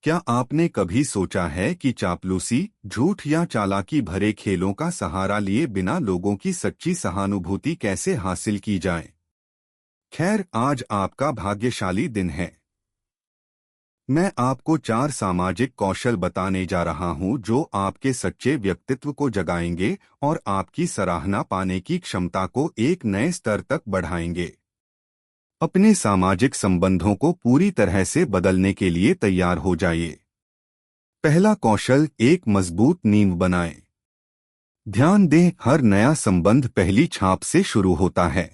क्या आपने कभी सोचा है कि चापलूसी, झूठ या चालाकी भरे खेलों का सहारा लिए बिना लोगों की सच्ची सहानुभूति कैसे हासिल की जाए? खैर, आज आपका भाग्यशाली दिन है। मैं आपको 4 सामाजिक कौशल बताने जा रहा हूं जो आपके सच्चे व्यक्तित्व को जगाएंगे और आपकी सराहना पाने की क्षमता को एक नए स्तर तक बढ़ाएंगे। अपने सामाजिक संबंधों को पूरी तरह से बदलने के लिए तैयार हो जाइए। पहला कौशल, एक मजबूत नींव बनाएं। ध्यान दें, हर नया संबंध पहली छाप से शुरू होता है।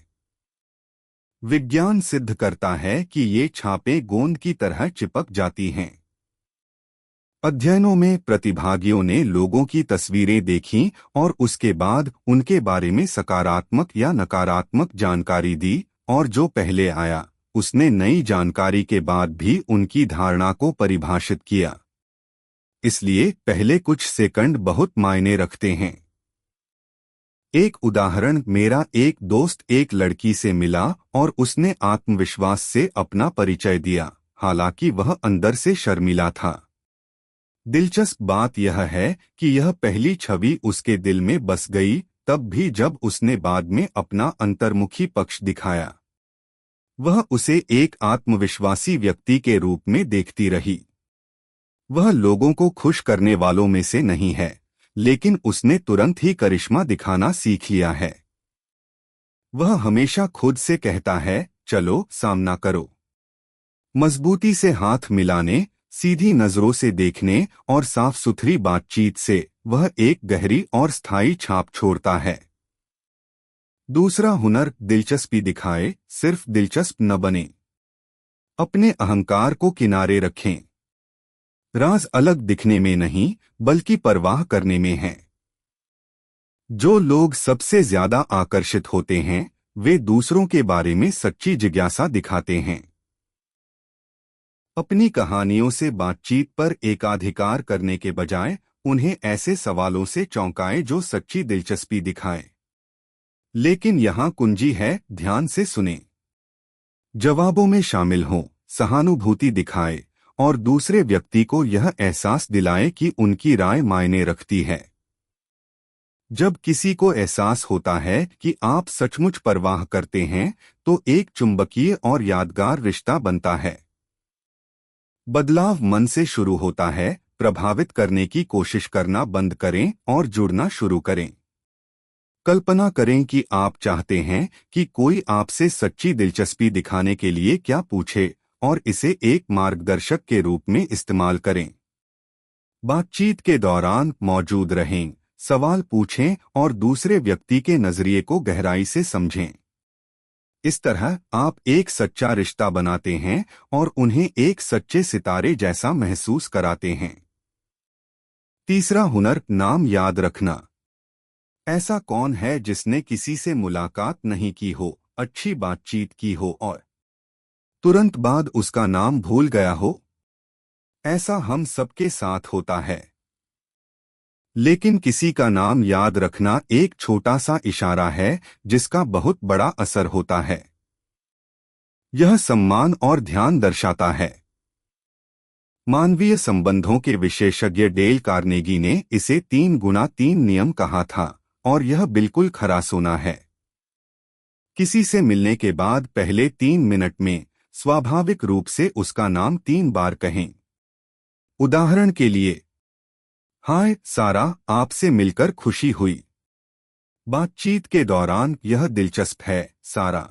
विज्ञान सिद्ध करता है कि ये छापें गोंद की तरह चिपक जाती हैं। अध्ययनों में प्रतिभागियों ने लोगों की तस्वीरें देखीं और उसके बाद उनके बारे में सकारात्मक या नकारात्मक जानकारी दी, और जो पहले आया उसने नई जानकारी के बाद भी उनकी धारणा को परिभाषित किया। इसलिए पहले कुछ सेकंड बहुत मायने रखते हैं। एक उदाहरण, मेरा एक दोस्त एक लड़की से मिला और उसने आत्मविश्वास से अपना परिचय दिया, हालांकि वह अंदर से शर्मीला था। दिलचस्प बात यह है कि यह पहली छवि उसके दिल में बस गई, तब भी जब उसने बाद में अपना अंतर्मुखी पक्ष दिखाया। वह उसे एक आत्मविश्वासी व्यक्ति के रूप में देखती रही। वह लोगों को खुश करने वालों में से नहीं है, लेकिन उसने तुरंत ही करिश्मा दिखाना सीख लिया है। वह हमेशा खुद से कहता है, चलो सामना करो। मजबूती से हाथ मिलाने, सीधी नजरों से देखने और साफ सुथरी बातचीत से वह एक गहरी और स्थायी छाप छोड़ता है। दूसरा हुनर, दिलचस्पी दिखाए, सिर्फ दिलचस्प न बने। अपने अहंकार को किनारे रखें। राज अलग दिखने में नहीं, बल्कि परवाह करने में है। जो लोग सबसे ज्यादा आकर्षित होते हैं, वे दूसरों के बारे में सच्ची जिज्ञासा दिखाते हैं। अपनी कहानियों से बातचीत पर एकाधिकार करने के बजाय उन्हें ऐसे सवालों से चौंकाएं जो सच्ची दिलचस्पी दिखाएं। लेकिन यहाँ कुंजी है, ध्यान से सुनें। जवाबों में शामिल हों, सहानुभूति दिखाएं और दूसरे व्यक्ति को यह एहसास दिलाएं कि उनकी राय मायने रखती है। जब किसी को एहसास होता है कि आप सचमुच परवाह करते हैं, तो एक चुंबकीय और यादगार रिश्ता बनता है। बदलाव मन से शुरू होता है। प्रभावित करने की कोशिश करना बंद करें और जुड़ना शुरू करें। कल्पना करें कि आप चाहते हैं कि कोई आपसे सच्ची दिलचस्पी दिखाने के लिए क्या पूछे, और इसे एक मार्गदर्शक के रूप में इस्तेमाल करें। बातचीत के दौरान मौजूद रहें, सवाल पूछें और दूसरे व्यक्ति के नजरिए को गहराई से समझें। इस तरह आप एक सच्चा रिश्ता बनाते हैं और उन्हें एक सच्चे सितारे जैसा महसूस कराते हैं। तीसरा हुनर, नाम याद रखना। ऐसा कौन है जिसने किसी से मुलाकात नहीं की हो, अच्छी बातचीत की हो और तुरंत बाद उसका नाम भूल गया हो? ऐसा हम सबके साथ होता है। लेकिन किसी का नाम याद रखना एक छोटा सा इशारा है जिसका बहुत बड़ा असर होता है। यह सम्मान और ध्यान दर्शाता है। मानवीय संबंधों के विशेषज्ञ डेल कार्नेगी ने इसे 3x3 नियम कहा था, और यह बिल्कुल खरा सोना है। किसी से मिलने के बाद पहले 3 मिनट में स्वाभाविक रूप से उसका नाम 3 बार कहें। उदाहरण के लिए, हाय सारा, आपसे मिलकर खुशी हुई। बातचीत के दौरान, यह दिलचस्प है सारा।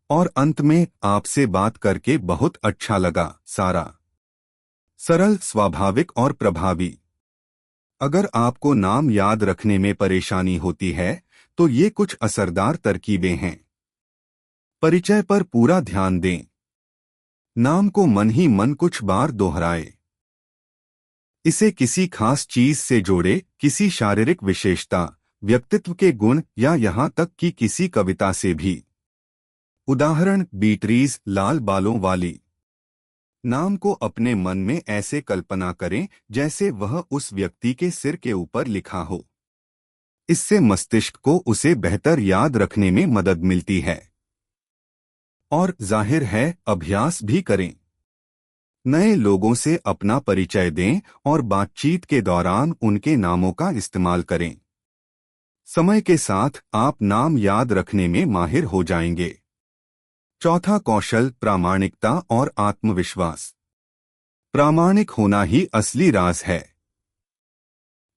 और अंत में, आपसे बात करके बहुत अच्छा लगा सारा। सरल, स्वाभाविक और प्रभावी। अगर आपको नाम याद रखने में परेशानी होती है, तो ये कुछ असरदार तरकीबें हैं। परिचय पर पूरा ध्यान दें। नाम को मन ही मन कुछ बार दोहराए। इसे किसी खास चीज से जोड़े, किसी शारीरिक विशेषता, व्यक्तित्व के गुण या यहाँ तक कि किसी कविता से भी। उदाहरण, बीट्रीज, लाल बालों वाली। नाम को अपने मन में ऐसे कल्पना करें जैसे वह उस व्यक्ति के सिर के ऊपर लिखा हो। इससे मस्तिष्क को उसे बेहतर याद रखने में मदद मिलती है। और जाहिर है, अभ्यास भी करें। नए लोगों से अपना परिचय दें और बातचीत के दौरान उनके नामों का इस्तेमाल करें। समय के साथ आप नाम याद रखने में माहिर हो जाएंगे। चौथा कौशल प्रामाणिकता और आत्मविश्वास। प्रामाणिक होना ही असली राज है।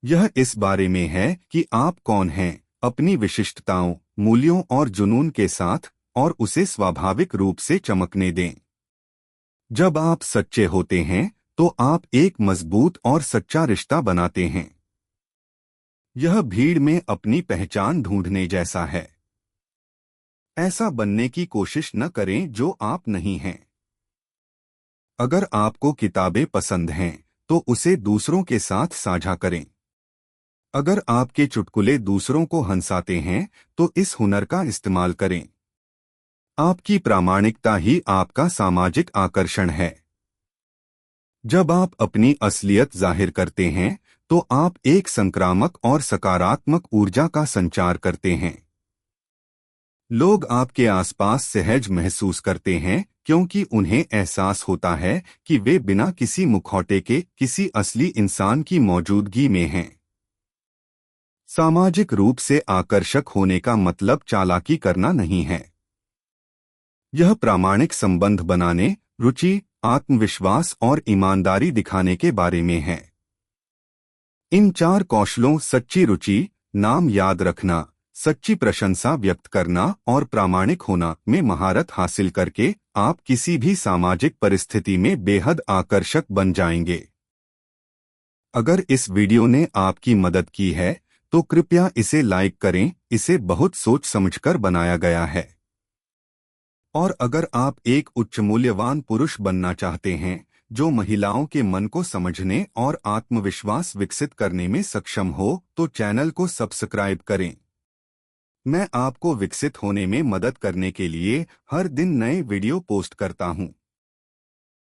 यह इस बारे में है कि आप कौन हैं, अपनी विशिष्टताओं, मूल्यों और जुनून के साथ, और उसे स्वाभाविक रूप से चमकने दें। जब आप सच्चे होते हैं तो आप एक मजबूत और सच्चा रिश्ता बनाते हैं। यह भीड़ में अपनी पहचान ढूंढने जैसा है। ऐसा बनने की कोशिश न करें जो आप नहीं हैं। अगर आपको किताबें पसंद हैं तो उसे दूसरों के साथ साझा करें। अगर आपके चुटकुले दूसरों को हंसाते हैं तो इस हुनर का इस्तेमाल करें। आपकी प्रामाणिकता ही आपका सामाजिक आकर्षण है। जब आप अपनी असलियत जाहिर करते हैं तो आप एक संक्रामक और सकारात्मक ऊर्जा का संचार करते हैं। लोग आपके आसपास सहज महसूस करते हैं क्योंकि उन्हें एहसास होता है कि वे बिना किसी मुखौटे के किसी असली इंसान की मौजूदगी में हैं। सामाजिक रूप से आकर्षक होने का मतलब चालाकी करना नहीं है। यह प्रामाणिक संबंध बनाने, रुचि, आत्मविश्वास और ईमानदारी दिखाने के बारे में है। इन 4 कौशलों सच्ची रुचि, नाम याद रखना, सच्ची प्रशंसा व्यक्त करना और प्रामाणिक होना में महारत हासिल करके आप किसी भी सामाजिक परिस्थिति में बेहद आकर्षक बन जाएंगे। अगर इस वीडियो ने आपकी मदद की है तो कृपया इसे लाइक करें, इसे बहुत सोच समझकर बनाया गया है। और अगर आप एक उच्च मूल्यवान पुरुष बनना चाहते हैं जो महिलाओं के मन को समझने और आत्मविश्वास विकसित करने में सक्षम हो तो चैनल को सब्सक्राइब करें। मैं आपको विकसित होने में मदद करने के लिए हर दिन नए वीडियो पोस्ट करता हूं।